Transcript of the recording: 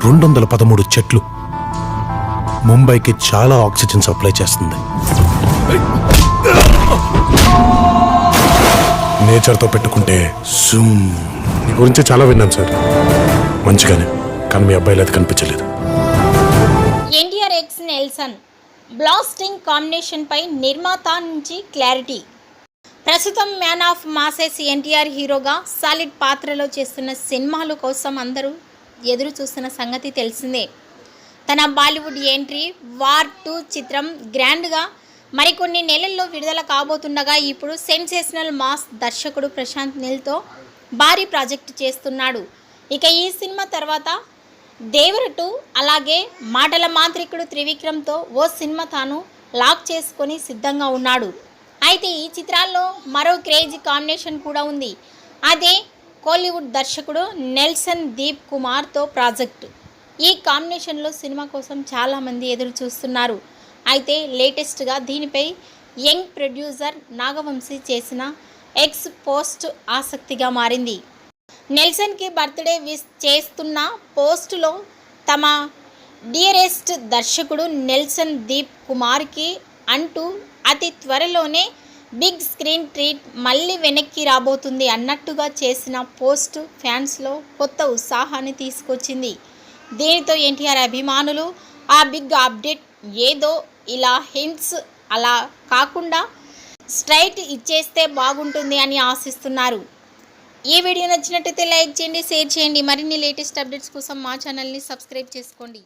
213 చెట్లు ముంబైకి చాలా ఆక్సిజన్ సప్లై చేస్తుంది. నేచర్తో పెట్టుకుంటే నీ గురించి చాలా విన్నాను సార్, మంచిగానే, కానీ మీ అబ్బాయిలు అది కనిపించలేదు. NTR X Nelson blasting combination పై నిర్మాత నుంచి క్లారిటీ. ప్రస్తుతం మ్యాన్ ఆఫ్ మాసెస్ ఎన్టీఆర్ హీరోగా సాలిడ్ పాత్రలో చేస్తున్న సినిమాల కోసం అందరూ ఎదురు చూస్తున్న సంగతి తెలిసిందే. తన బాలీవుడ్ ఎంట్రీ వార్ 2 చిత్రం గ్రాండ్గా మరికొన్ని నెలల్లో విడుదల కాబోతుండగా ఇప్పుడు సెన్సేషనల్ మాస్ దర్శకుడు ప్రశాంత్ నీల్తో భారీ ప్రాజెక్టు చేస్తున్నాడు. ఇక ఈ సినిమా తర్వాత దేవర 2 అలాగే మాటల మాంత్రికుడు త్రివిక్రమ్తో ఓ సినిమా తాను లాక్ చేసుకొని సిద్ధంగా ఉన్నాడు. అయితే ఈ చిత్రాల్లో మరో క్రేజీ కాంబినేషన్ కూడా ఉంది. అదే కోలీవుడ్ దర్శకుడు నెల్సన్ దీప్ కుమార్తో ప్రాజెక్టు. ఈ కాంబినేషన్లో సినిమా కోసం చాలామంది ఎదురు చూస్తున్నారు. అయితే లేటెస్ట్గా దీనిపై యంగ్ ప్రొడ్యూసర్ నాగవంశీ చేసిన ఎక్స్ పోస్ట్ ఆసక్తిగా మారింది. నెల్సన్కి బర్త్డే విష్ చేస్తున్న పోస్టులో తమ డియరెస్ట్ దర్శకుడు నెల్సన్ దీప్ కుమార్కి అంటూ అతి త్వరలోనే బిగ్ స్క్రీన్ ట్రీట్ మళ్ళీ వెనక్కి రాబోతుంది అన్నట్టుగా చేసిన పోస్ట్ ఫ్యాన్స్లో కొత్త ఉత్సాహాన్ని తీసుకొచ్చింది. దీనితో ఎన్టీఆర్ అభిమానులు ఆ బిగ్ అప్డేట్ ఏదో ఇలా హింట్స్ అలా కాకుండా స్ట్రైట్ ఇచ్చేస్తే బాగుంటుంది అని ఆశిస్తున్నారు. ఈ వీడియో నచ్చినట్టయితే లైక్ చేయండి, షేర్ చేయండి. మరిన్ని లేటెస్ట్ అప్డేట్స్ కోసం మా ఛానల్ని సబ్స్క్రైబ్ చేసుకోండి.